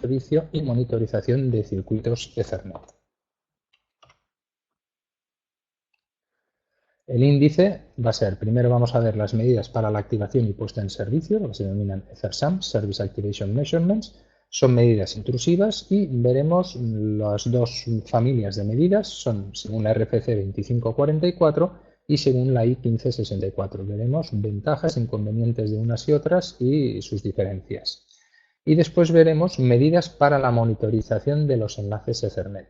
servicio y monitorización de circuitos Ethernet. El índice va a ser, primero vamos a ver las medidas para la activación y puesta en servicio, lo que se denominan EtherSAMs, Service Activation Measurements. Son medidas intrusivas y veremos las dos familias de medidas, son según la RFC 2544 y según la I1564. Veremos ventajas e inconvenientes de unas y otras y sus diferencias. Y después veremos medidas para la monitorización de los enlaces Ethernet.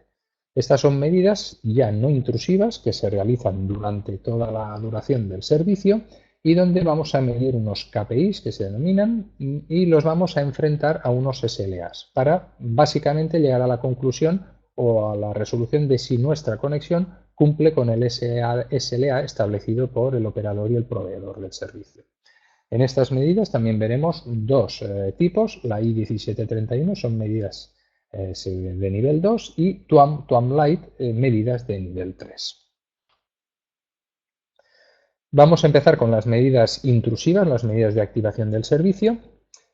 Estas son medidas ya no intrusivas que se realizan durante toda la duración del servicio y donde vamos a medir unos KPIs que se denominan y los vamos a enfrentar a unos SLAs para básicamente llegar a la conclusión o a la resolución de si nuestra conexión cumple con el SLA establecido por el operador y el proveedor del servicio. En estas medidas también veremos dos tipos, la I1731 son medidas de nivel 2 y TWAM Lite medidas de nivel 3. Vamos a empezar con las medidas intrusivas, las medidas de activación del servicio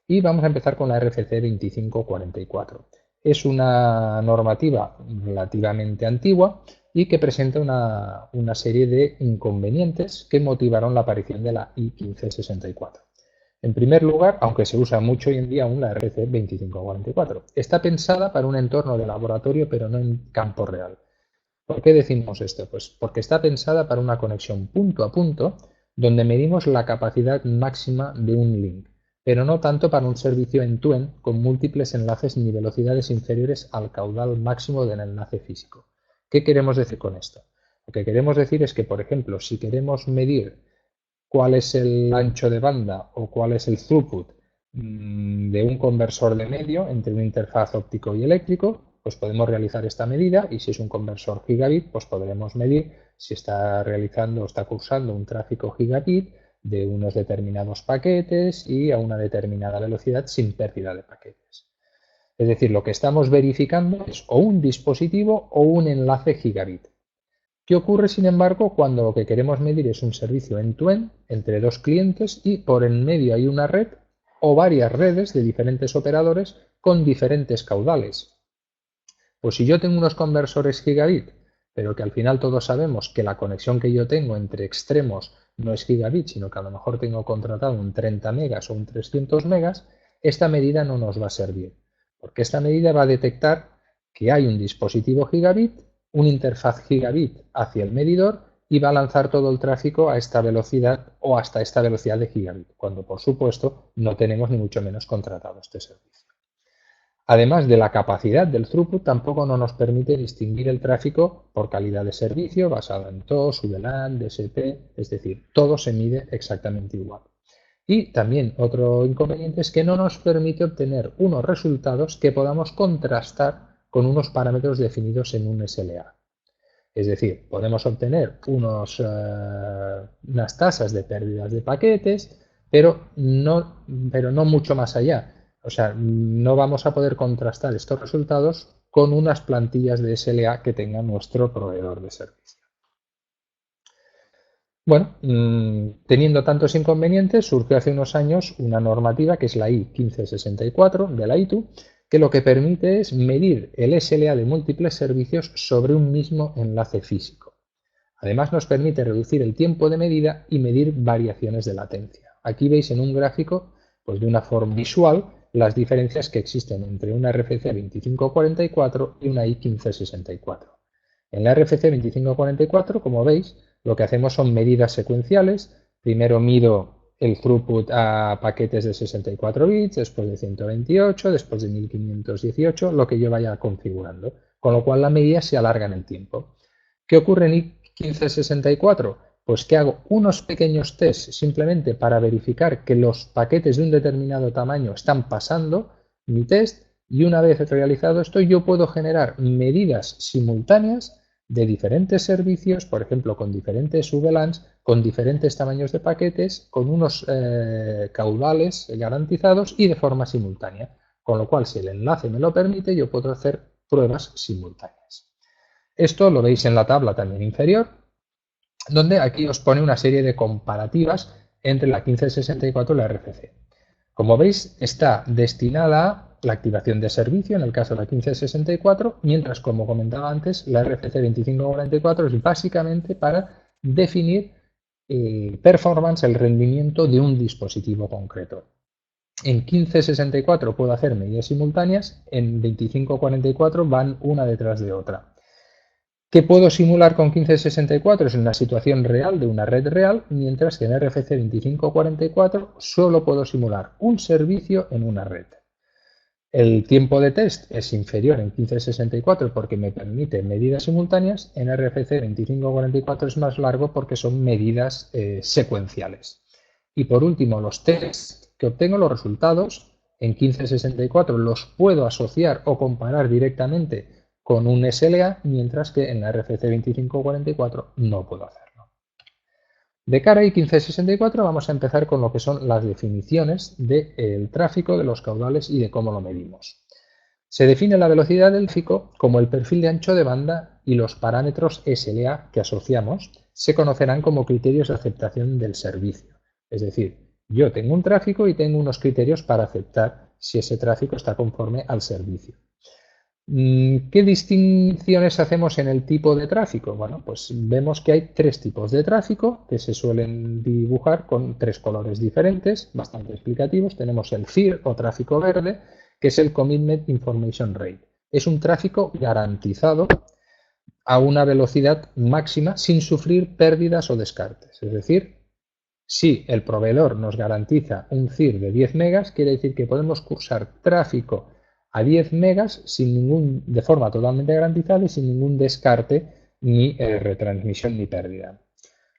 y vamos a empezar con la RFC 2544. Es una normativa relativamente antigua y que presenta una serie de inconvenientes que motivaron la aparición de la I1564. En primer lugar, aunque se usa mucho hoy en día aún la RFC 2544, está pensada para un entorno de laboratorio pero no en campo real. ¿Por qué decimos esto? Pues porque está pensada para una conexión punto a punto donde medimos la capacidad máxima de un link, pero no tanto para un servicio end-to-end con múltiples enlaces ni velocidades inferiores al caudal máximo del enlace físico. ¿Qué queremos decir con esto? Lo que queremos decir es que, por ejemplo, si queremos medir cuál es el ancho de banda o cuál es el throughput de un conversor de medio entre una interfaz óptico y eléctrico, pues podemos realizar esta medida y si es un conversor gigabit, pues podremos medir si está realizando o está cursando un tráfico gigabit de unos determinados paquetes y a una determinada velocidad sin pérdida de paquetes. Es decir, lo que estamos verificando es o un dispositivo o un enlace gigabit. ¿Qué ocurre, sin embargo, cuando lo que queremos medir es un servicio end-to-end entre dos clientes y por en medio hay una red o varias redes de diferentes operadores con diferentes caudales? Pues si yo tengo unos conversores gigabit, pero que al final todos sabemos que la conexión que yo tengo entre extremos no es gigabit, sino que a lo mejor tengo contratado un 30 megas o un 300 megas, esta medida no nos va a servir, porque esta medida va a detectar que hay un dispositivo gigabit, una interfaz gigabit hacia el medidor y va a lanzar todo el tráfico a esta velocidad o hasta esta velocidad de gigabit, cuando por supuesto no tenemos ni mucho menos contratado este servicio. Además de la capacidad del throughput, tampoco no nos permite distinguir el tráfico por calidad de servicio basado en TOS, VLAN, DSP, es decir, todo se mide exactamente igual. Y también otro inconveniente es que no nos permite obtener unos resultados que podamos contrastar con unos parámetros definidos en un SLA. Es decir, podemos obtener unas tasas de pérdidas de paquetes, pero no mucho más allá. O sea, no vamos a poder contrastar estos resultados con unas plantillas de SLA que tenga nuestro proveedor de servicio. Bueno, teniendo tantos inconvenientes, surgió hace unos años una normativa que es la I1564 de la ITU, que lo que permite es medir el SLA de múltiples servicios sobre un mismo enlace físico. Además, nos permite reducir el tiempo de medida y medir variaciones de latencia. Aquí veis en un gráfico, pues de una forma visual, las diferencias que existen entre una RFC 2544 y una I1564. En la RFC 2544, como veis, lo que hacemos son medidas secuenciales. Primero mido el throughput a paquetes de 64 bits, después de 128, después de 1518, lo que yo vaya configurando, con lo cual la medida se alarga en el tiempo. ¿Qué ocurre en I1564? Pues que hago unos pequeños tests simplemente para verificar que los paquetes de un determinado tamaño están pasando mi test y una vez realizado esto yo puedo generar medidas simultáneas de diferentes servicios, por ejemplo con diferentes VLANs, con diferentes tamaños de paquetes, con unos caudales garantizados y de forma simultánea. Con lo cual, si el enlace me lo permite, yo puedo hacer pruebas simultáneas. Esto lo veis en la tabla también inferior, donde aquí os pone una serie de comparativas entre la 1564 y la RFC. Como veis, está destinada a la activación de servicio, en el caso de la 1564, mientras, como comentaba antes, la RFC 2544 es básicamente para definir performance, el rendimiento de un dispositivo concreto. En 1564 puedo hacer medidas simultáneas, en 2544 van una detrás de otra. ¿Qué puedo simular con 1564? Es una situación real de una red real, mientras que en RFC 2544 solo puedo simular un servicio en una red. El tiempo de test es inferior en 1564 porque me permite medidas simultáneas, en RFC 2544 es más largo porque son medidas secuenciales. Y por último, los tests que obtengo, los resultados, en 1564 los puedo asociar o comparar directamente con un SLA, mientras que en la RFC 2544 no puedo hacerlo. De cara a I1564 vamos a empezar con lo que son las definiciones del tráfico, de los caudales y de cómo lo medimos. Se define la velocidad del tráfico como el perfil de ancho de banda y los parámetros SLA que asociamos se conocerán como criterios de aceptación del servicio. Es decir, yo tengo un tráfico y tengo unos criterios para aceptar si ese tráfico está conforme al servicio. ¿Qué distinciones hacemos en el tipo de tráfico? Bueno, pues vemos que hay tres tipos de tráfico que se suelen dibujar con tres colores diferentes, bastante explicativos. Tenemos el CIR o tráfico verde, que es el Commitment Information Rate. Es un tráfico garantizado a una velocidad máxima sin sufrir pérdidas o descartes. Es decir, si el proveedor nos garantiza un CIR de 10 megas, quiere decir que podemos cursar tráfico a 10 megas de forma totalmente garantizada y sin ningún descarte, ni retransmisión ni pérdida.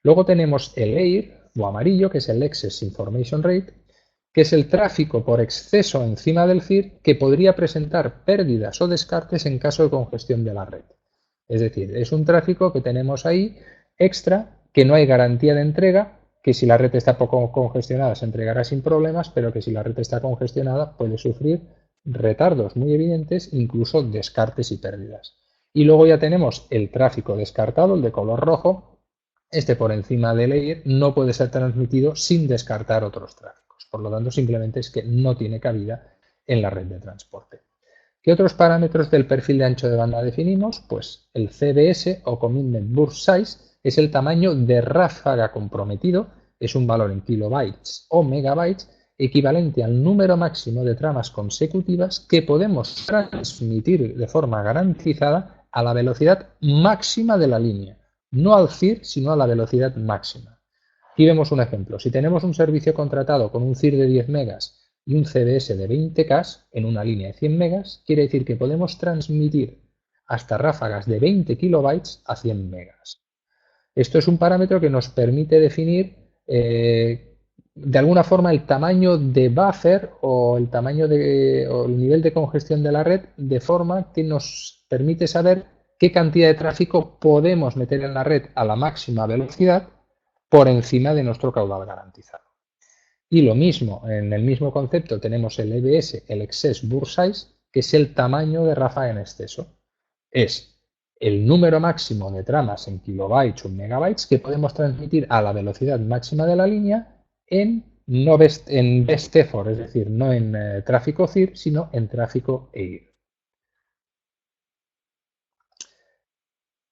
Luego tenemos el EIR, o amarillo, que es el Excess Information Rate, que es el tráfico por exceso encima del CIR que podría presentar pérdidas o descartes en caso de congestión de la red. Es decir, es un tráfico que tenemos ahí extra, que no hay garantía de entrega, que si la red está poco congestionada se entregará sin problemas, pero que si la red está congestionada puede sufrir retardos muy evidentes, incluso descartes y pérdidas. Y luego ya tenemos el tráfico descartado, el de color rojo. Este por encima del EIR no puede ser transmitido sin descartar otros tráficos. Por lo tanto, simplemente es que no tiene cabida en la red de transporte. ¿Qué otros parámetros del perfil de ancho de banda definimos? Pues el CBS o Commitment Burst Size es el tamaño de ráfaga comprometido, es un valor en kilobytes o megabytes, equivalente al número máximo de tramas consecutivas que podemos transmitir de forma garantizada a la velocidad máxima de la línea, no al CIR, sino a la velocidad máxima. Aquí vemos un ejemplo. Si tenemos un servicio contratado con un CIR de 10 megas y un CBS de 20K en una línea de 100 megas, quiere decir que podemos transmitir hasta ráfagas de 20 kilobytes a 100 megas. Esto es un parámetro que nos permite definir de alguna forma el tamaño de buffer o el tamaño o el nivel de congestión de la red, de forma que nos permite saber qué cantidad de tráfico podemos meter en la red a la máxima velocidad por encima de nuestro caudal garantizado. Y lo mismo, en el mismo concepto tenemos el EBS, el Excess Burst Size, que es el tamaño de ráfaga en exceso. Es el número máximo de tramas en kilobytes o megabytes que podemos transmitir a la velocidad máxima de la línea en best effort, es decir, no en tráfico CIR, sino en tráfico EIR.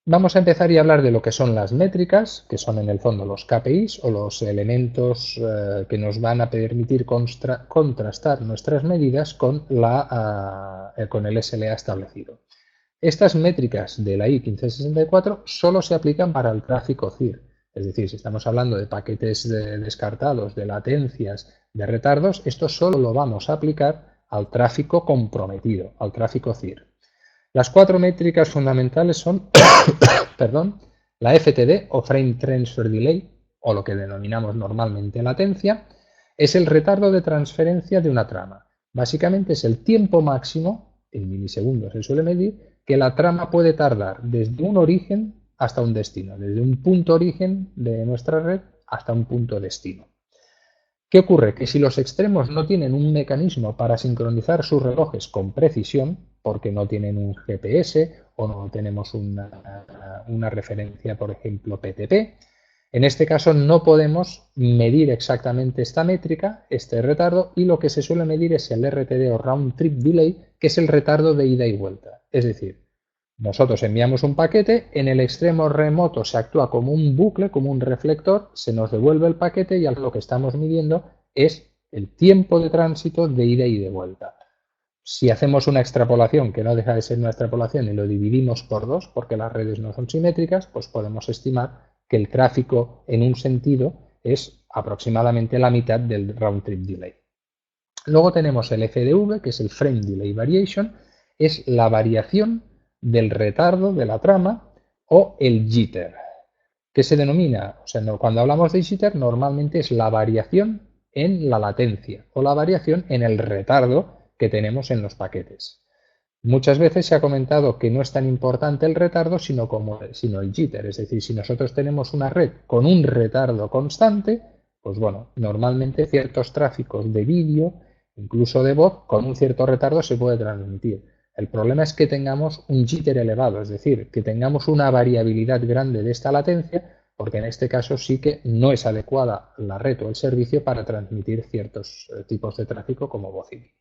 Vamos a empezar y hablar de lo que son las métricas, que son en el fondo los KPIs o los elementos que nos van a permitir contrastar nuestras medidas con el SLA establecido. Estas métricas de la I1564 solo se aplican para el tráfico CIR. Es decir, si estamos hablando de paquetes descartados, de latencias, de retardos, esto solo lo vamos a aplicar al tráfico comprometido, al tráfico CIR. Las cuatro métricas fundamentales son perdón, la FTD o Frame Transfer Delay, o lo que denominamos normalmente latencia, es el retardo de transferencia de una trama. Básicamente es el tiempo máximo, en milisegundos se suele medir, que la trama puede tardar desde un origen hasta un destino, desde un punto origen de nuestra red hasta un punto destino. ¿Qué ocurre? Que si los extremos no tienen un mecanismo para sincronizar sus relojes con precisión, porque no tienen un GPS o no tenemos una referencia, por ejemplo, PTP, En este caso no podemos medir exactamente esta métrica, este retardo, y lo que se suele medir es el RTD o Round Trip Delay, que es el retardo de ida y vuelta. Es decir, nosotros enviamos un paquete, en el extremo remoto se actúa como un bucle, como un reflector, se nos devuelve el paquete y lo que estamos midiendo es el tiempo de tránsito de ida y de vuelta. Si hacemos una extrapolación, que no deja de ser una extrapolación, y lo dividimos por 2, porque las redes no son simétricas, pues podemos estimar que el tráfico en un sentido es aproximadamente la mitad del round trip delay. Luego tenemos el FDV, que es el Frame Delay Variation, es la variación del retardo de la trama, o el jitter, que se denomina, o sea, cuando hablamos de jitter, normalmente es la variación en la latencia o la variación en el retardo que tenemos en los paquetes. Muchas veces se ha comentado que no es tan importante el retardo, sino el jitter. Es decir, si nosotros tenemos una red con un retardo constante, pues bueno, normalmente ciertos tráficos de vídeo, incluso de voz, con un cierto retardo se puede transmitir. El problema es que tengamos un jitter elevado, es decir, que tengamos una variabilidad grande de esta latencia, porque en este caso sí que no es adecuada la red o el servicio para transmitir ciertos tipos de tráfico como voz y vídeo.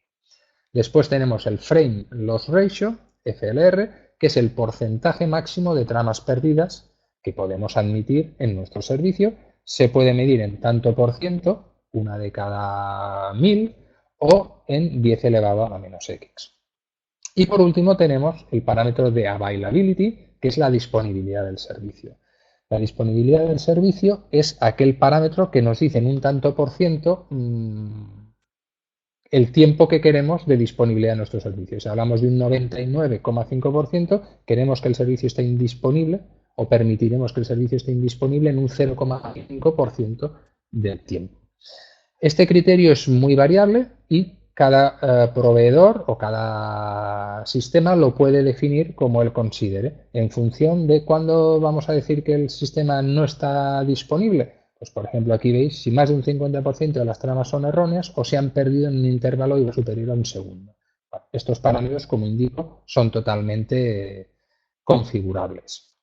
Después tenemos el Frame Loss Ratio, FLR, que es el porcentaje máximo de tramas perdidas que podemos admitir en nuestro servicio. Se puede medir en tanto por ciento, una de cada 1000, o en 10 elevado a la menos x. Y por último tenemos el parámetro de Availability, que es la disponibilidad del servicio. La disponibilidad del servicio es aquel parámetro que nos dice en un tanto por ciento el tiempo que queremos de disponibilidad de nuestro servicio. Si hablamos de un 99,5%, queremos que el servicio esté indisponible o permitiremos que el servicio esté indisponible en un 0,5% del tiempo. Este criterio es muy variable y cada proveedor o cada sistema lo puede definir como él considere, en función de cuándo vamos a decir que el sistema no está disponible. Pues por ejemplo aquí veis si más de un 50% de las tramas son erróneas o se han perdido en un intervalo superior a un segundo. Bueno, estos parámetros, como indico, son totalmente configurables.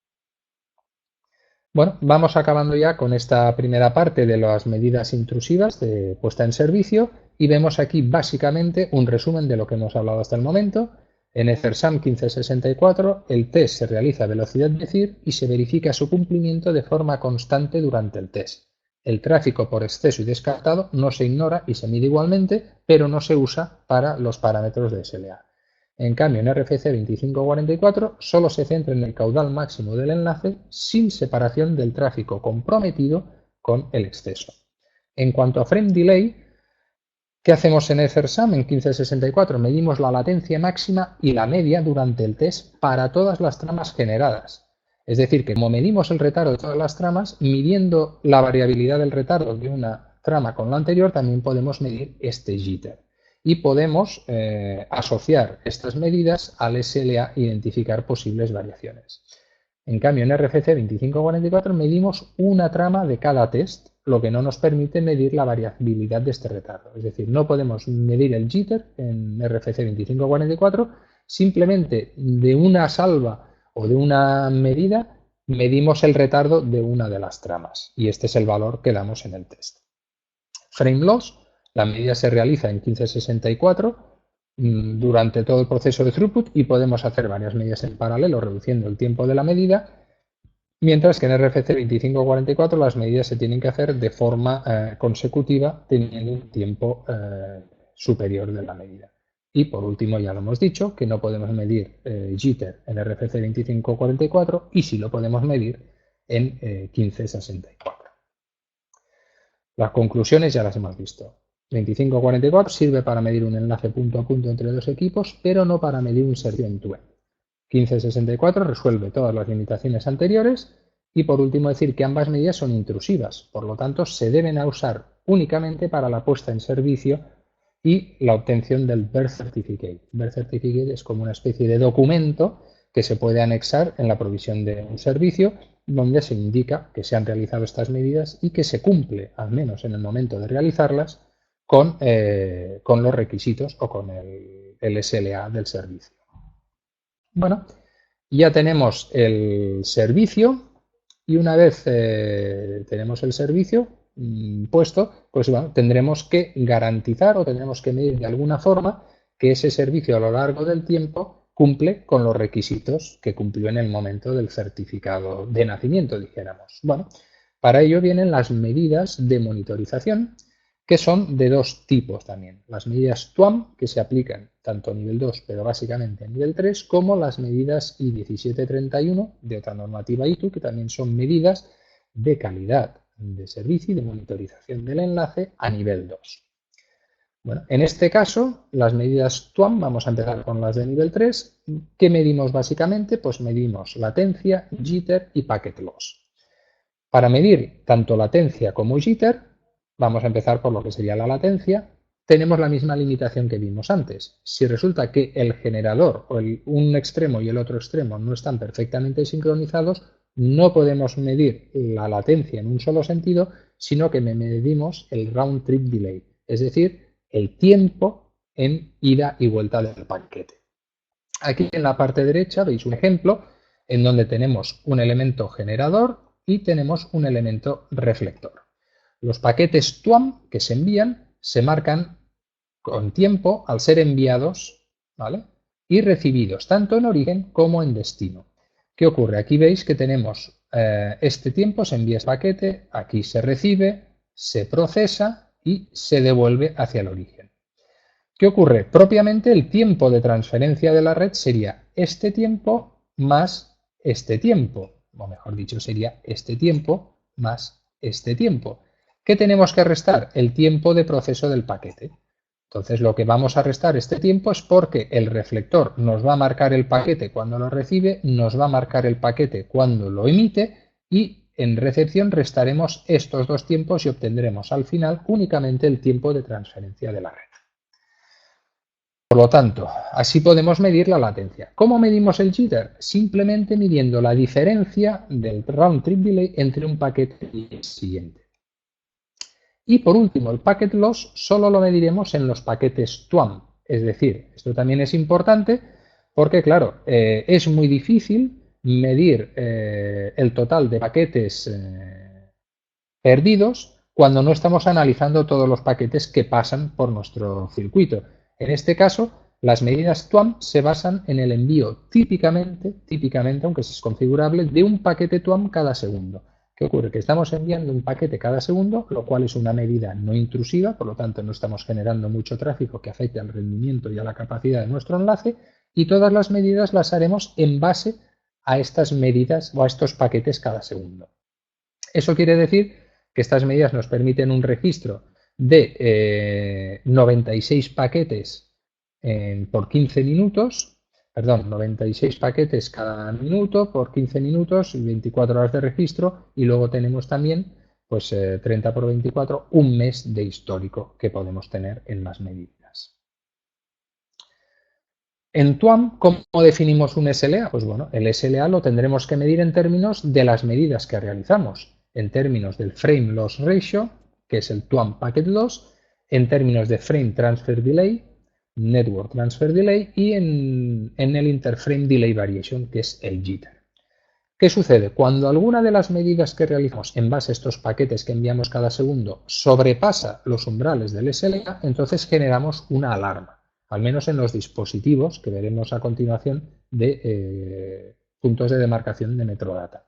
Bueno, vamos acabando ya con esta primera parte de las medidas intrusivas de puesta en servicio y vemos aquí básicamente un resumen de lo que hemos hablado hasta el momento. En EtherSAM 1564 el test se realiza a velocidad de CIR y se verifica su cumplimiento de forma constante durante el test. El tráfico por exceso y descartado no se ignora y se mide igualmente, pero no se usa para los parámetros de SLA. En cambio, en RFC 2544 solo se centra en el caudal máximo del enlace sin separación del tráfico comprometido con el exceso. En cuanto a frame delay, ¿qué hacemos en EtherSAM? En 1564 medimos la latencia máxima y la media durante el test para todas las tramas generadas. Es decir, que como medimos el retardo de todas las tramas, midiendo la variabilidad del retardo de una trama con la anterior, también podemos medir este jitter. Y podemos asociar estas medidas al SLA e identificar posibles variaciones. En cambio, en RFC 2544 medimos una trama de cada test, lo que no nos permite medir la variabilidad de este retardo. Es decir, no podemos medir el jitter en RFC 2544, simplemente de una salva o de una medida medimos el retardo de una de las tramas y este es el valor que damos en el test. Frame loss, la medida se realiza en 1564 durante todo el proceso de throughput y podemos hacer varias medidas en paralelo reduciendo el tiempo de la medida, mientras que en RFC 2544 las medidas se tienen que hacer de forma consecutiva teniendo un tiempo superior de la medida. Y por último, ya lo hemos dicho, que no podemos medir jitter en RFC 2544 y sí lo podemos medir en 1564. Las conclusiones ya las hemos visto. 2544 sirve para medir un enlace punto a punto entre dos equipos, pero no para medir un servicio end-to-end. 1564 resuelve todas las limitaciones anteriores y por último decir que ambas medidas son intrusivas, por lo tanto se deben usar únicamente para la puesta en servicio y la obtención del Birth Certificate. Birth Certificate es como una especie de documento que se puede anexar en la provisión de un servicio donde se indica que se han realizado estas medidas y que se cumple, al menos en el momento de realizarlas, con los requisitos o con el SLA del servicio. Bueno, ya tenemos el servicio Y una vez tenemos el servicio puesto, pues bueno, tendremos que garantizar o tendremos que medir de alguna forma que ese servicio a lo largo del tiempo cumple con los requisitos que cumplió en el momento del certificado de nacimiento, dijéramos. Bueno, para ello vienen las medidas de monitorización, que son de dos tipos también. Las medidas TUAM, que se aplican tanto a nivel 2, pero básicamente a nivel 3, como las medidas I1731 de otra normativa ITU, que también son medidas de calidad de servicio y de monitorización del enlace a nivel 2. Bueno, en este caso, las medidas TUAM, vamos a empezar con las de nivel 3. ¿Qué medimos básicamente? Pues medimos latencia, jitter y packet loss. Para medir tanto latencia como jitter, vamos a empezar por lo que sería la latencia. Tenemos la misma limitación que vimos antes. Si resulta que el generador o un extremo y el otro extremo no están perfectamente sincronizados, no podemos medir la latencia en un solo sentido, sino que medimos el round trip delay, es decir, el tiempo en ida y vuelta del paquete. Aquí en la parte derecha veis un ejemplo en donde tenemos un elemento generador y tenemos un elemento reflector. Los paquetes TUAM que se envían se marcan con tiempo al ser enviados, ¿vale? Y recibidos tanto en origen como en destino. ¿Qué ocurre? Aquí veis que tenemos este tiempo, se envía este paquete, aquí se recibe, se procesa y se devuelve hacia el origen. ¿Qué ocurre? Propiamente el tiempo de transferencia de la red sería este tiempo más este tiempo, o mejor dicho, sería este tiempo más este tiempo. ¿Qué tenemos que restar? El tiempo de proceso del paquete. Entonces lo que vamos a restar este tiempo es porque el reflector nos va a marcar el paquete cuando lo recibe, nos va a marcar el paquete cuando lo emite y en recepción restaremos estos dos tiempos y obtendremos al final únicamente el tiempo de transferencia de la red. Por lo tanto, así podemos medir la latencia. ¿Cómo medimos el jitter? Simplemente midiendo la diferencia del round trip delay entre un paquete y el siguiente. Y por último, el packet loss solo lo mediremos en los paquetes TUAM. Es decir, esto también es importante porque, claro, es muy difícil medir el total de paquetes perdidos cuando no estamos analizando todos los paquetes que pasan por nuestro circuito. En este caso, las medidas TUAM se basan en el envío típicamente, aunque es configurable, de un paquete TUAM cada segundo. ¿Qué ocurre? Que estamos enviando un paquete cada segundo, lo cual es una medida no intrusiva, por lo tanto no estamos generando mucho tráfico que afecte al rendimiento y a la capacidad de nuestro enlace, y todas las medidas las haremos en base a estas medidas o a estos paquetes cada segundo. Eso quiere decir que estas medidas nos permiten un registro de 96 paquetes por 15 minutos, perdón, 96 paquetes cada minuto por 15 minutos y 24 horas de registro, y luego tenemos también pues 30 por 24, un mes de histórico que podemos tener en las medidas. En TUAM, ¿cómo definimos un SLA? Pues bueno, el SLA lo tendremos que medir en términos de las medidas que realizamos, en términos del Frame Loss Ratio, que es el TUAM Packet Loss, en términos de Frame Transfer Delay, Network Transfer Delay y en el Interframe Delay Variation, que es el jitter. ¿Qué sucede? Cuando alguna de las medidas que realizamos en base a estos paquetes que enviamos cada segundo sobrepasa los umbrales del SLA, entonces generamos una alarma, al menos en los dispositivos que veremos a continuación de puntos de demarcación de Metrodata.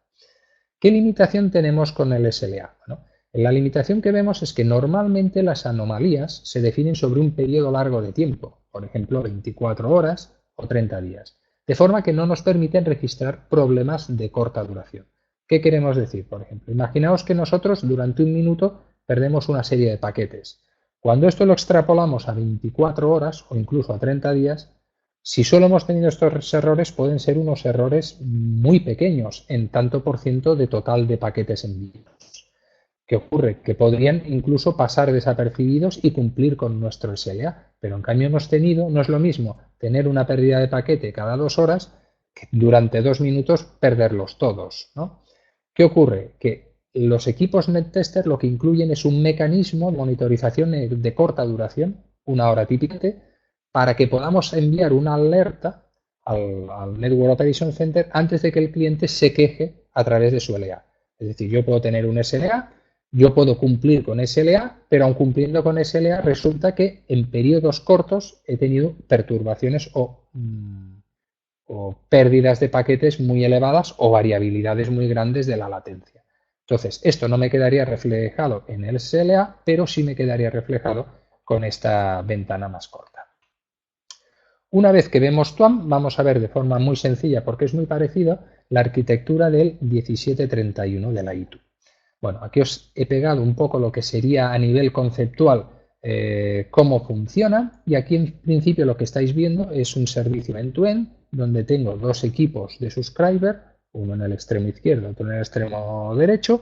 ¿Qué limitación tenemos con el SLA? Bueno, la limitación que vemos es que normalmente las anomalías se definen sobre un periodo largo de tiempo, por ejemplo 24 horas o 30 días, de forma que no nos permiten registrar problemas de corta duración. ¿Qué queremos decir? Por ejemplo, imaginaos que nosotros durante un minuto perdemos una serie de paquetes. Cuando esto lo extrapolamos a 24 horas o incluso a 30 días, si solo hemos tenido estos errores, pueden ser unos errores muy pequeños en tanto por ciento de total de paquetes enviados. ¿Qué ocurre? Que podrían incluso pasar desapercibidos y cumplir con nuestro SLA, pero en cambio hemos tenido, no es lo mismo tener una pérdida de paquete cada 2 horas que durante 2 minutos perderlos todos, ¿no? ¿Qué ocurre? Que los equipos NetTester lo que incluyen es un mecanismo de monitorización de corta duración, una hora típicamente, para que podamos enviar una alerta al Network Operation Center antes de que el cliente se queje a través de su LA. Es decir, yo puedo tener un SLA, yo puedo cumplir con SLA, pero aun cumpliendo con SLA resulta que en periodos cortos he tenido perturbaciones o pérdidas de paquetes muy elevadas o variabilidades muy grandes de la latencia. Entonces, esto no me quedaría reflejado en el SLA, pero sí me quedaría reflejado con esta ventana más corta. Una vez que vemos TWAM, vamos a ver de forma muy sencilla, porque es muy parecido, la arquitectura del 1731 de la ITU. Bueno, aquí os he pegado un poco lo que sería a nivel conceptual cómo funciona, y aquí en principio lo que estáis viendo es un servicio end-to-end donde tengo dos equipos de subscriber, uno en el extremo izquierdo, otro en el extremo derecho,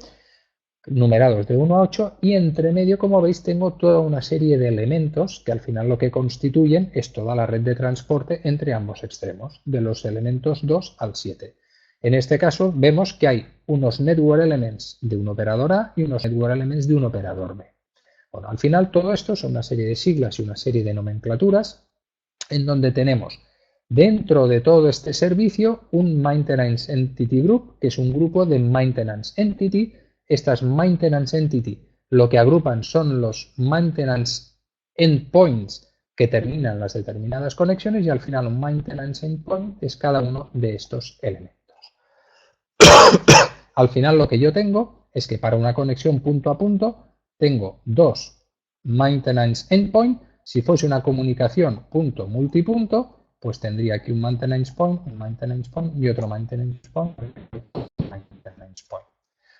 numerados de 1 a 8, y entre medio, como veis, tengo toda una serie de elementos que al final lo que constituyen es toda la red de transporte entre ambos extremos, de los elementos 2 al 7. En este caso vemos que hay unos network elements de un operador A y unos network elements de un operador B. Bueno, al final todo esto son una serie de siglas y una serie de nomenclaturas en donde tenemos dentro de todo este servicio un Maintenance Entity Group, que es un grupo de Maintenance Entity. Estas Maintenance Entity lo que agrupan son los Maintenance Endpoints que terminan las determinadas conexiones, y al final un Maintenance Endpoint es cada uno de estos elementos. Al final lo que yo tengo es que para una conexión punto a punto tengo dos Maintenance Endpoint. Si fuese una comunicación punto multipunto, pues tendría aquí un Maintenance Point y otro Maintenance Point.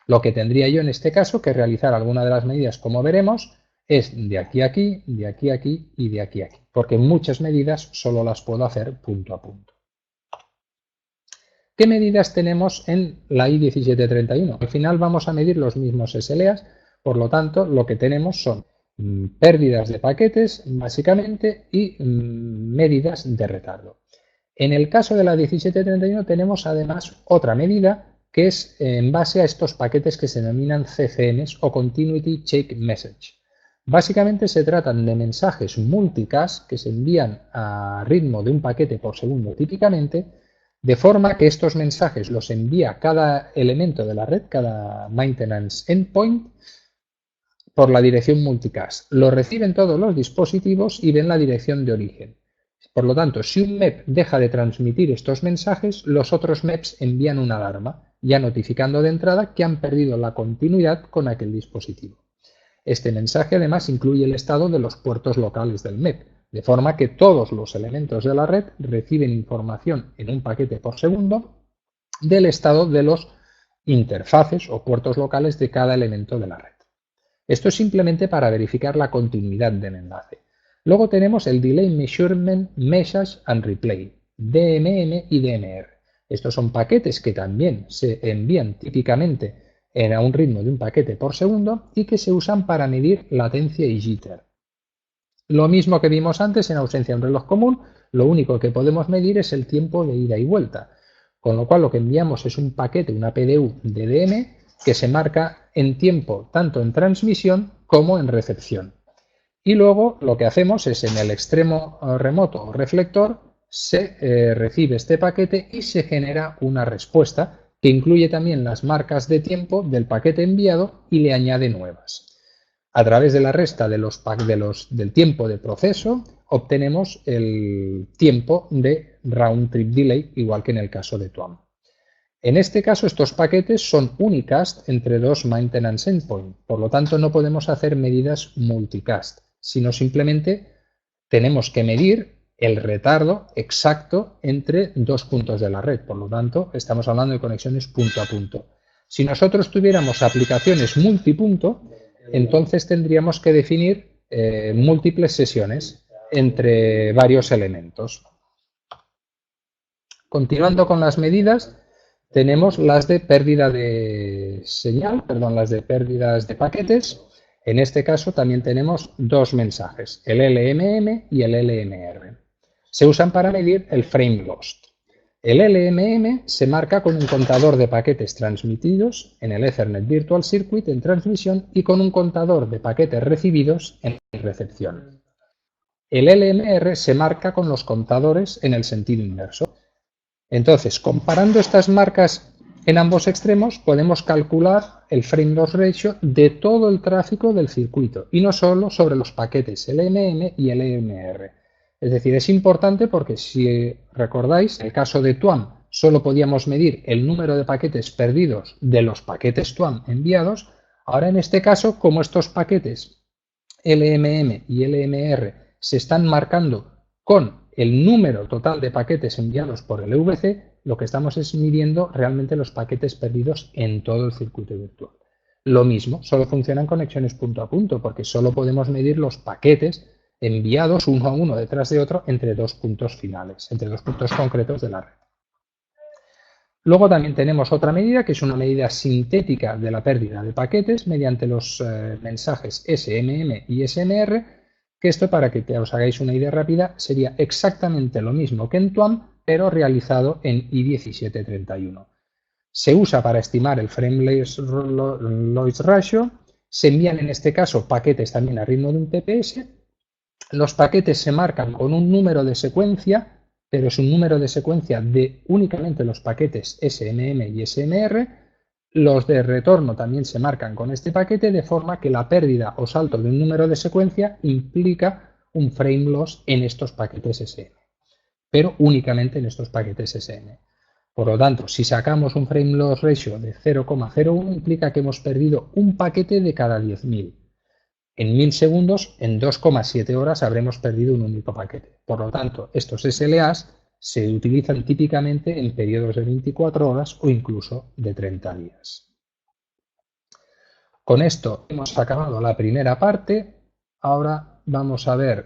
Lo que tendría yo en este caso que realizar alguna de las medidas, como veremos, es de aquí a aquí, de aquí a aquí y de aquí a aquí, porque muchas medidas solo las puedo hacer punto a punto. ¿Qué medidas tenemos en la I1731? Al final vamos a medir los mismos SLAs, por lo tanto, lo que tenemos son pérdidas de paquetes, básicamente, y medidas de retardo. En el caso de la 1731 tenemos además otra medida que es en base a estos paquetes que se denominan CCMs o Continuity Check Message. Básicamente se tratan de mensajes multicast que se envían a ritmo de un paquete por segundo típicamente, de forma que estos mensajes los envía cada elemento de la red, cada maintenance endpoint, por la dirección multicast. Lo reciben todos los dispositivos y ven la dirección de origen. Por lo tanto, si un MEP deja de transmitir estos mensajes, los otros MEPs envían una alarma, ya notificando de entrada que han perdido la continuidad con aquel dispositivo. Este mensaje además incluye el estado de los puertos locales del MEP, de forma que todos los elementos de la red reciben información en un paquete por segundo del estado de los interfaces o puertos locales de cada elemento de la red. Esto es simplemente para verificar la continuidad del enlace. Luego tenemos el Delay Measurement Message and Replay, DMM y DMR. Estos son paquetes que también se envían típicamente a un ritmo de un paquete por segundo y que se usan para medir latencia y jitter. Lo mismo que vimos antes en ausencia de un reloj común, lo único que podemos medir es el tiempo de ida y vuelta, con lo cual lo que enviamos es un paquete, una PDU de DM, que se marca en tiempo tanto en transmisión como en recepción. Y luego lo que hacemos es en el extremo remoto o reflector se recibe este paquete y se genera una respuesta que incluye también las marcas de tiempo del paquete enviado y le añade nuevas. A través de la resta del tiempo de proceso obtenemos el tiempo de round trip delay, igual que en el caso de TWAM. En este caso, estos paquetes son unicast entre dos maintenance endpoint, por lo tanto no podemos hacer medidas multicast, sino simplemente tenemos que medir el retardo exacto entre dos puntos de la red. Por lo tanto, estamos hablando de conexiones punto a punto. Si nosotros tuviéramos aplicaciones multipunto, entonces tendríamos que definir múltiples sesiones entre varios elementos. Continuando con las medidas, tenemos las de pérdida de señal, las de pérdidas de paquetes. En este caso también tenemos dos mensajes, el LMM y el LMR. Se usan para medir el frame lost. El LMM se marca con un contador de paquetes transmitidos en el Ethernet Virtual Circuit en transmisión y con un contador de paquetes recibidos en recepción. El LMR se marca con los contadores en el sentido inverso. Entonces, comparando estas marcas En ambos extremos podemos calcular el frame loss ratio de todo el tráfico del circuito y no solo sobre los paquetes LMM y LMR. Es decir, es importante porque si recordáis, en el caso de TWAM solo podíamos medir el número de paquetes perdidos de los paquetes TWAM enviados. Ahora en este caso, como estos paquetes LMM y LMR se están marcando con el número total de paquetes enviados por el EVC, lo que estamos es midiendo realmente los paquetes perdidos en todo el circuito virtual. Lo mismo, solo funcionan conexiones punto a punto, porque solo podemos medir los paquetes enviados uno a uno detrás de otro entre dos puntos finales, entre dos puntos concretos de la red. Luego también tenemos otra medida, que es una medida sintética de la pérdida de paquetes mediante los mensajes SMM y SMR, que esto, para que os hagáis una idea rápida, sería exactamente lo mismo que en TWAM, pero realizado en I1731. Se usa para estimar el frame loss ratio, se envían en este caso paquetes también a ritmo de un TPS, los paquetes se marcan con un número de secuencia, pero es un número de secuencia de únicamente los paquetes SMM y SMR. Los de retorno también se marcan con este paquete, de forma que la pérdida o salto de un número de secuencia implica un frame loss en estos paquetes SM, pero únicamente en estos paquetes SM. Por lo tanto, si sacamos un frame loss ratio de 0,01, implica que hemos perdido un paquete de cada 10.000. En 1000 segundos, en 2,7 horas, habremos perdido un único paquete. Por lo tanto, estos SLAs se utilizan típicamente en periodos de 24 horas o incluso de 30 días. Con esto hemos acabado la primera parte. Ahora vamos a ver,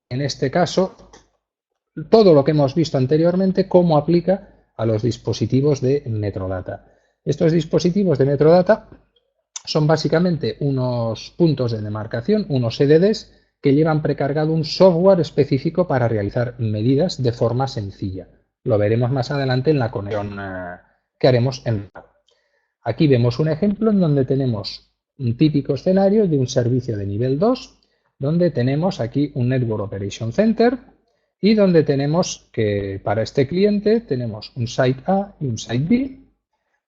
en este caso, todo lo que hemos visto anteriormente, cómo aplica a los dispositivos de Metrodata. Estos dispositivos de Metrodata son básicamente unos puntos de demarcación, unos EDDs, que llevan precargado un software específico para realizar medidas de forma sencilla. Lo veremos más adelante en la conexión que haremos en RAD. Aquí vemos un ejemplo en donde tenemos un típico escenario de un servicio de nivel 2, donde tenemos aquí un Network Operation Center y donde tenemos que para este cliente tenemos un site A y un site B.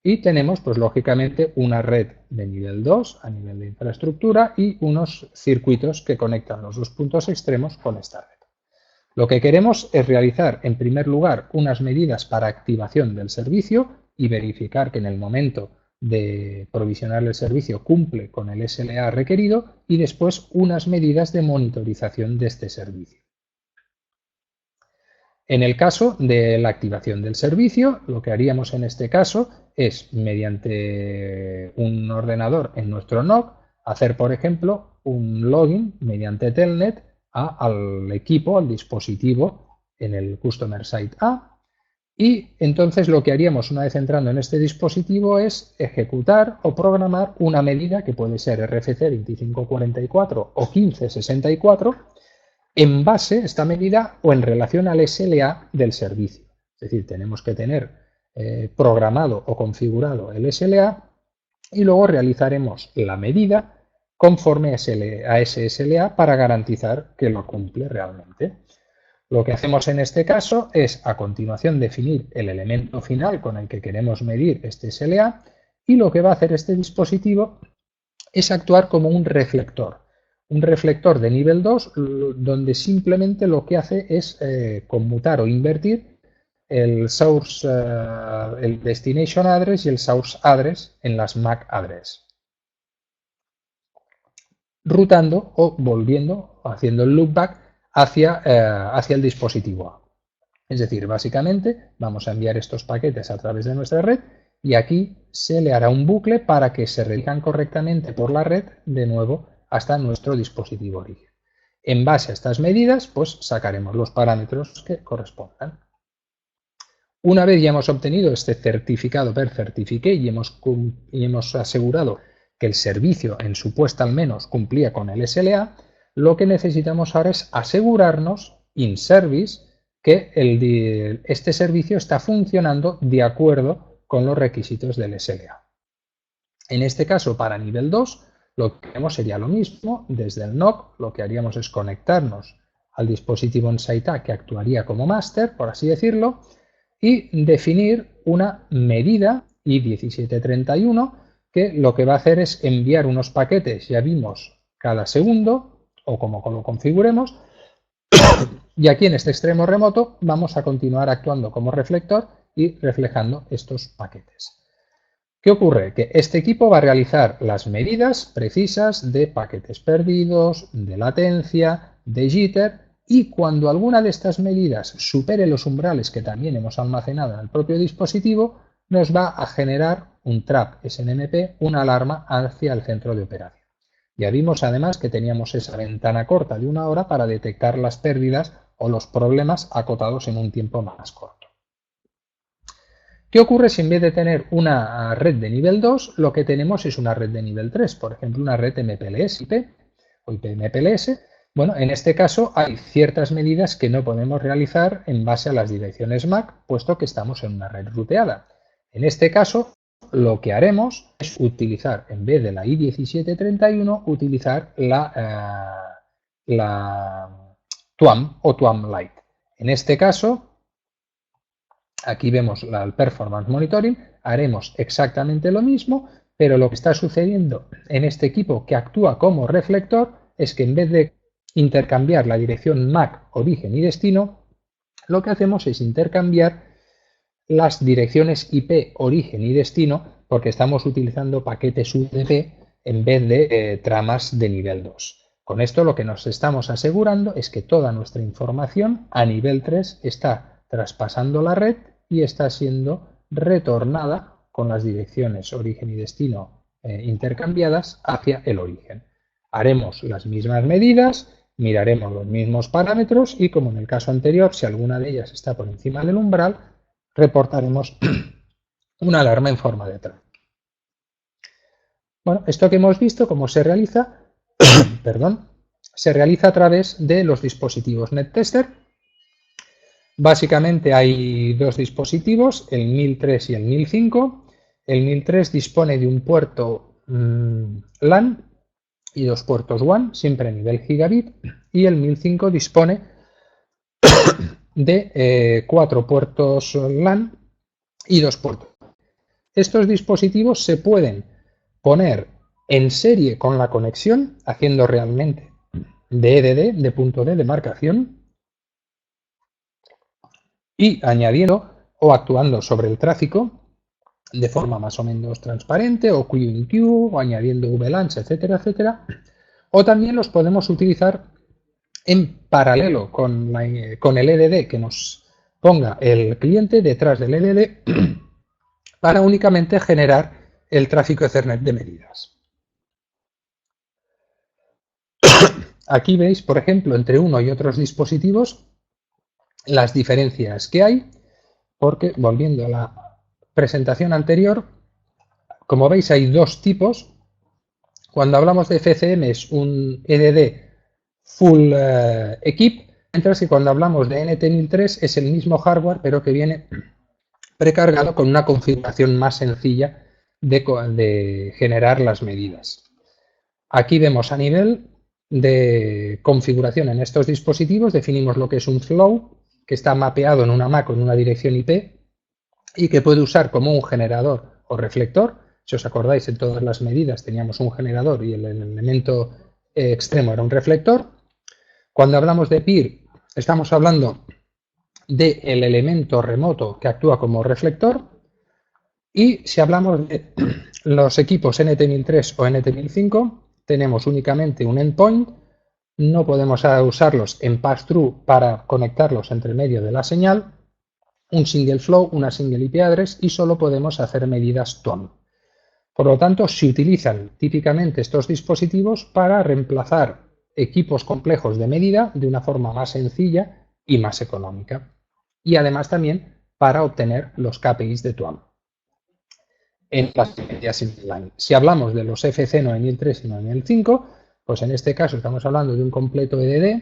Y tenemos, pues lógicamente, una red de nivel 2 a nivel de infraestructura y unos circuitos que conectan los dos puntos extremos con esta red. Lo que queremos es realizar, en primer lugar, unas medidas para activación del servicio y verificar que en el momento de provisionar el servicio cumple con el SLA requerido, y después unas medidas de monitorización de este servicio. En el caso de la activación del servicio, lo que haríamos en este caso es, mediante un ordenador en nuestro NOC, hacer, por ejemplo, un login mediante Telnet al equipo, al dispositivo en el Customer Site A. Y entonces lo que haríamos una vez entrando en este dispositivo es ejecutar o programar una medida que puede ser RFC 2544 o 1564, en base a esta medida o en relación al SLA del servicio. Es decir, tenemos que tener programado o configurado el SLA y luego realizaremos la medida conforme a ese SLA para garantizar que lo cumple realmente. Lo que hacemos en este caso es, a continuación, definir el elemento final con el que queremos medir este SLA, y lo que va a hacer este dispositivo es actuar como un reflector. Un reflector de nivel 2, donde simplemente lo que hace es conmutar o invertir el source, el destination address y el source address en las MAC address, rutando o volviendo, haciendo el loopback hacia el dispositivo A. Es decir, básicamente vamos a enviar estos paquetes a través de nuestra red y aquí se le hará un bucle para que se redirijan correctamente por la red de nuevo hasta nuestro dispositivo origen. En base a estas medidas, pues sacaremos los parámetros que correspondan. Una vez ya hemos obtenido este certificado per certificate y hemos asegurado que el servicio en su puesta al menos cumplía con el SLA, lo que necesitamos ahora es asegurarnos in service que este servicio está funcionando de acuerdo con los requisitos del SLA. En este caso, para nivel 2, lo que haremos sería lo mismo. Desde el NOC lo que haríamos es conectarnos al dispositivo en site A, que actuaría como máster, por así decirlo, y definir una medida i1731 que lo que va a hacer es enviar unos paquetes, ya vimos, cada segundo, o como lo configuremos, y aquí en este extremo remoto vamos a continuar actuando como reflector y reflejando estos paquetes. ¿Qué ocurre? Que este equipo va a realizar las medidas precisas de paquetes perdidos, de latencia, de jitter, y cuando alguna de estas medidas supere los umbrales que también hemos almacenado en el propio dispositivo, nos va a generar un trap SNMP, una alarma hacia el centro de operación. Ya vimos además que teníamos esa ventana corta de 1 hora para detectar las pérdidas o los problemas acotados en un tiempo más corto. ¿Qué ocurre si en vez de tener una red de nivel 2, lo que tenemos es una red de nivel 3? Por ejemplo, una red MPLS IP o IP-MPLS. Bueno, en este caso hay ciertas medidas que no podemos realizar en base a las direcciones MAC, puesto que estamos en una red ruteada. En este caso, lo que haremos es utilizar, en vez de la i1731, utilizar la TWAM o TWAM Lite. En este caso, aquí vemos el Performance Monitoring, haremos exactamente lo mismo, pero lo que está sucediendo en este equipo que actúa como reflector es que en vez de intercambiar la dirección MAC, origen y destino, lo que hacemos es intercambiar las direcciones IP, origen y destino, porque estamos utilizando paquetes UDP en vez de tramas de nivel 2. Con esto lo que nos estamos asegurando es que toda nuestra información a nivel 3 está traspasando la red y está siendo retornada con las direcciones origen y destino intercambiadas hacia el origen. Haremos las mismas medidas, miraremos los mismos parámetros y, como en el caso anterior, si alguna de ellas está por encima del umbral, reportaremos una alarma en forma de trap. Bueno, esto que hemos visto, cómo se realiza, perdón, se realiza a través de los dispositivos NetTester. Básicamente hay dos dispositivos, el 1003 y el 1005. El 1003 dispone de un puerto LAN y dos puertos WAN, siempre a nivel gigabit, y el 1005 dispone de 4 puertos LAN y 2 puertos. Estos dispositivos se pueden poner en serie con la conexión, haciendo realmente de EDD, de punto D, de marcación, y añadiendo o actuando sobre el tráfico de forma más o menos transparente, o Q in Q, o añadiendo VLANs, etcétera, etcétera. O también los podemos utilizar en paralelo con el EDD que nos ponga el cliente detrás del EDD para únicamente generar el tráfico Ethernet de medidas. Aquí veis, por ejemplo, entre uno y otros dispositivos las diferencias que hay, porque volviendo a la presentación anterior, como veis hay dos tipos. Cuando hablamos de FCM es un EDD full equip, mientras que cuando hablamos de NT1003 es el mismo hardware, pero que viene precargado con una configuración más sencilla de generar las medidas. Aquí vemos a nivel de configuración en estos dispositivos, definimos lo que es un flow, que está mapeado en una MAC o en una dirección IP y que puede usar como un generador o reflector. Si os acordáis, en todas las medidas teníamos un generador y el elemento extremo era un reflector. Cuando hablamos de peer, estamos hablando del elemento remoto que actúa como reflector. Y si hablamos de los equipos NT1003 o NT1005, tenemos únicamente un endpoint, no podemos usarlos en pass-through para conectarlos entre medio de la señal, un single flow, una single IP address y solo podemos hacer medidas TWAM. Por lo tanto, se utilizan típicamente estos dispositivos para reemplazar equipos complejos de medida de una forma más sencilla y más económica. Y además también para obtener los KPIs de TWAM en las medidas inline. Si hablamos de los FC 9003 y 9005, pues en este caso estamos hablando de un completo EDD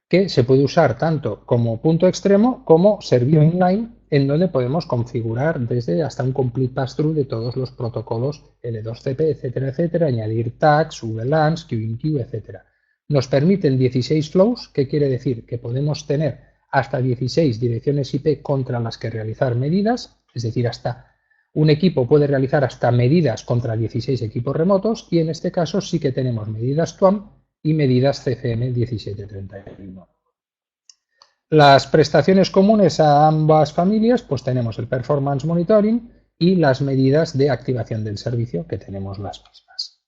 que se puede usar tanto como punto extremo como servicio inline, en donde podemos configurar desde hasta un complete pass-through de todos los protocolos L2CP, etcétera, etcétera, añadir tags, VLANs, Q in Q, etcétera. Nos permiten 16 flows, que quiere decir que podemos tener hasta 16 direcciones IP contra las que realizar medidas, es decir, hasta un equipo puede realizar hasta medidas contra 16 equipos remotos y en este caso sí que tenemos medidas TWAM y medidas CFM 1731. Las prestaciones comunes a ambas familias, pues tenemos el Performance Monitoring y las medidas de activación del servicio, que tenemos las mismas.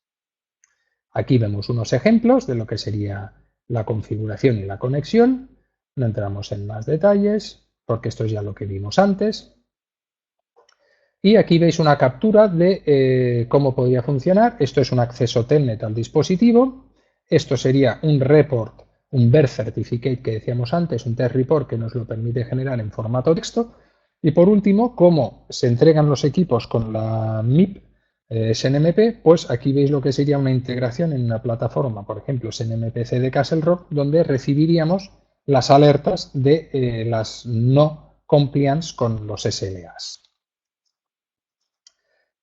Aquí vemos unos ejemplos de lo que sería la configuración y la conexión. No entramos en más detalles, porque esto es ya lo que vimos antes. Y aquí veis una captura de cómo podría funcionar. Esto es un acceso telnet al dispositivo. Esto sería un report, un birth certificate que decíamos antes, un test report que nos lo permite generar en formato texto. Y por último, cómo se entregan los equipos con la MIP SNMP, pues aquí veis lo que sería una integración en una plataforma, por ejemplo, SNMPC de Castle Rock, donde recibiríamos las alertas de las no compliance con los SLAs.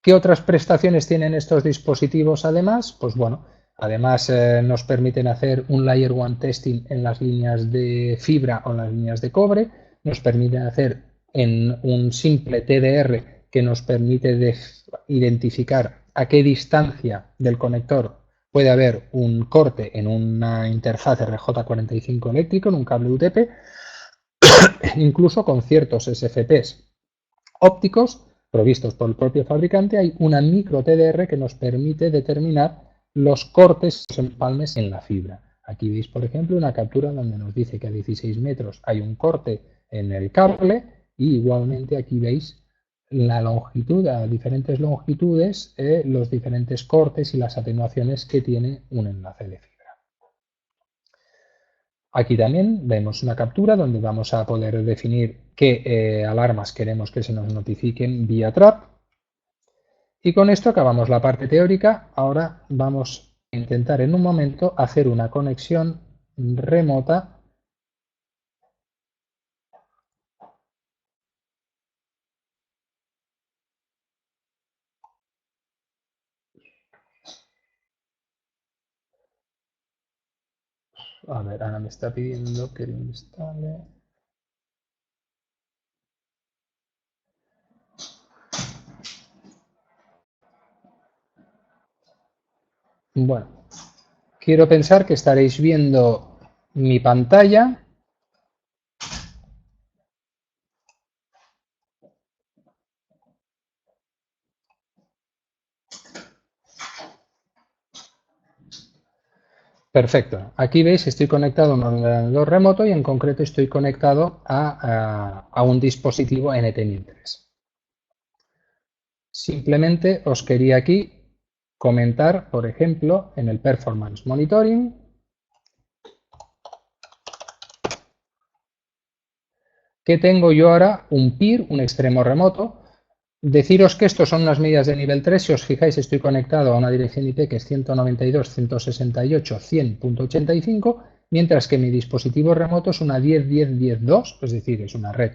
¿Qué otras prestaciones tienen estos dispositivos además? Pues bueno, además nos permiten hacer un Layer 1 testing en las líneas de fibra o en las líneas de cobre, nos permiten hacer en un simple TDR que nos permite identificar a qué distancia del conector puede haber un corte en una interfaz RJ45 eléctrico, en un cable UTP, incluso con ciertos SFPs ópticos provistos por el propio fabricante, hay una micro TDR que nos permite determinar los cortes y los empalmes en la fibra. Aquí veis, por ejemplo, una captura donde nos dice que a 16 metros hay un corte en el cable y igualmente aquí veis la longitud, a diferentes longitudes, los diferentes cortes y las atenuaciones que tiene un enlace de fibra. Aquí también vemos una captura donde vamos a poder definir qué alarmas queremos que se nos notifiquen vía trap. Y con esto acabamos la parte teórica. Ahora vamos a intentar en un momento hacer una conexión remota . A ver, ahora me está pidiendo que lo instale. Bueno, quiero pensar que estaréis viendo mi pantalla. Perfecto. Aquí veis, estoy conectado a un ordenador remoto y en concreto estoy conectado a un dispositivo NT1003. Simplemente os quería aquí comentar, por ejemplo, en el Performance Monitoring, que tengo yo ahora un PIR, un extremo remoto. Deciros que estos son unas medidas de nivel 3, si os fijáis estoy conectado a una dirección IP que es 192.168.100.85, mientras que mi dispositivo remoto es una 10.10.10.2, es decir, es una red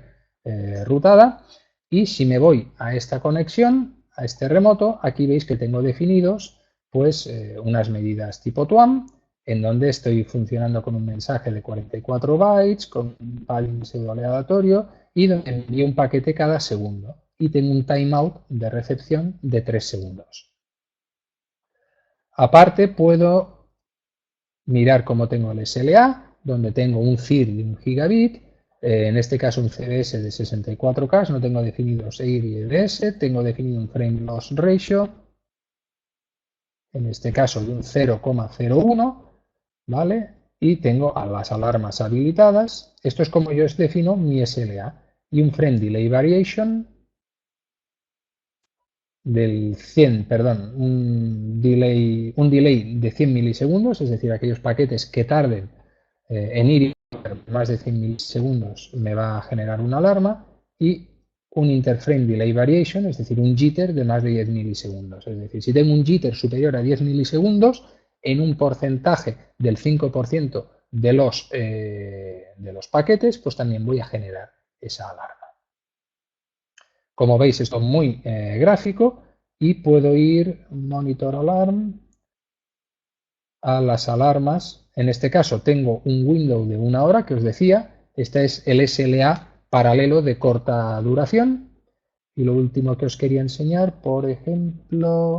rutada, y si me voy a esta conexión, a este remoto, aquí veis que tengo definidos pues unas medidas tipo TWAM, en donde estoy funcionando con un mensaje de 44 bytes, con un padding pseudo aleatorio, y donde envío un paquete cada segundo. Y tengo un timeout de recepción de 3 segundos. Aparte, puedo mirar cómo tengo el SLA, donde tengo un CIR de 1 gigabit, en este caso un CDS de 64K, no tengo definidos EIR y EDS, tengo definido un frame loss ratio, en este caso de un 0,01, ¿vale? Y tengo a las alarmas habilitadas. Esto es como yo defino mi SLA. Y un frame delay variation del 100, perdón, un delay de 100 milisegundos, es decir, aquellos paquetes que tarden en ir más de 100 milisegundos me va a generar una alarma, y un interframe delay variation, es decir, un jitter de más de 10 milisegundos. Es decir, si tengo un jitter superior a 10 milisegundos, en un porcentaje del 5% de los paquetes, pues también voy a generar esa alarma. Como veis, esto es muy gráfico y puedo ir monitor alarm a las alarmas. En este caso tengo un window de 1 hora que os decía, Este es el SLA paralelo de corta duración. Y lo último que os quería enseñar, por ejemplo,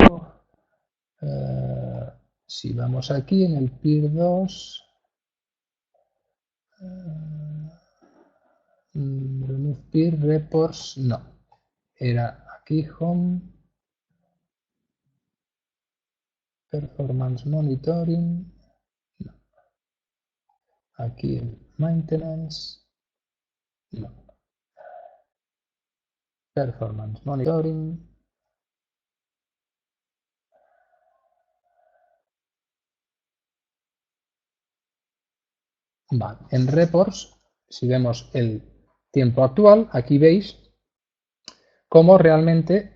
si vamos aquí en el PIR 2, remove PIR reports, no, era aquí home, performance monitoring, no, aquí el maintenance, no, performance monitoring. Vale, en reports, si vemos el tiempo actual, aquí veis cómo realmente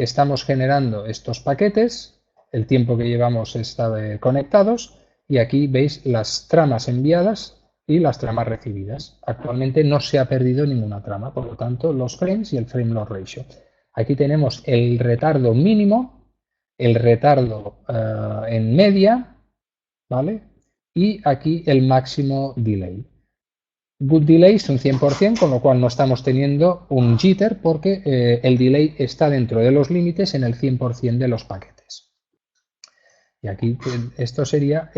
estamos generando estos paquetes, el tiempo que llevamos conectados, y aquí veis las tramas enviadas y las tramas recibidas. Actualmente no se ha perdido ninguna trama, por lo tanto, los frames y el frame loss ratio. Aquí tenemos el retardo mínimo, el retardo en media, ¿vale? Y aquí el máximo delay. Good delay es un 100%, con lo cual no estamos teniendo un jitter porque el delay está dentro de los límites en el 100% de los paquetes. Y aquí esto sería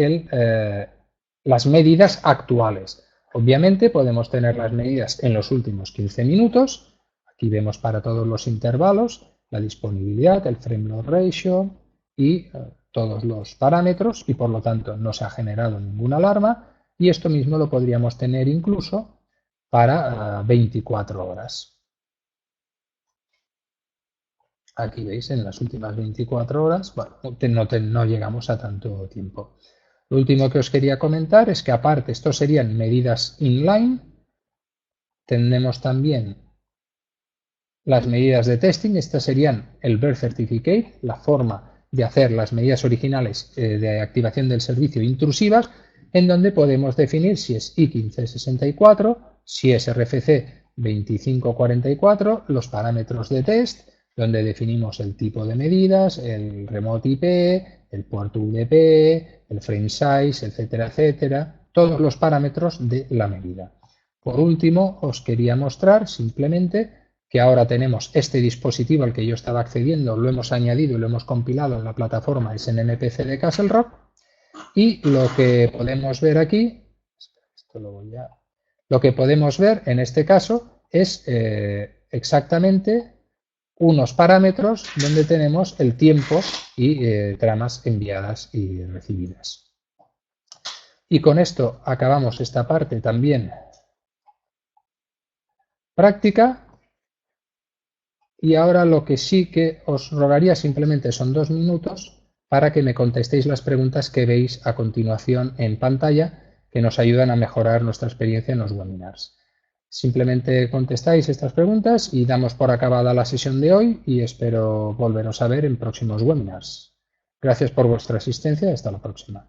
las medidas actuales. Obviamente podemos tener las medidas en los últimos 15 minutos. Aquí vemos para todos los intervalos la disponibilidad, el frame loss ratio y todos los parámetros, y por lo tanto no se ha generado ninguna alarma. Y esto mismo lo podríamos tener incluso para 24 horas. Aquí veis, en las últimas 24 horas, bueno, no llegamos a tanto tiempo. Lo último que os quería comentar es que aparte, esto serían medidas inline, tenemos también las medidas de testing, estas serían el birth certificate, la forma de hacer las medidas originales de activación del servicio intrusivas, en donde podemos definir si es I1564, si es RFC 2544, los parámetros de test, donde definimos el tipo de medidas, el remote IP, el puerto UDP, el frame size, etcétera, etcétera, todos los parámetros de la medida. Por último, os quería mostrar simplemente que ahora tenemos este dispositivo al que yo estaba accediendo, lo hemos añadido y lo hemos compilado en la plataforma SNMPC de Castle Rock, y lo que podemos ver aquí, lo que podemos ver en este caso es exactamente unos parámetros donde tenemos el tiempo y tramas enviadas y recibidas. Y con esto acabamos esta parte también práctica. Y ahora lo que sí que os rogaría simplemente son 2 minutos para que me contestéis las preguntas que veis a continuación en pantalla, que nos ayudan a mejorar nuestra experiencia en los webinars. Simplemente contestáis estas preguntas y damos por acabada la sesión de hoy, y espero volveros a ver en próximos webinars. Gracias por vuestra asistencia y hasta la próxima.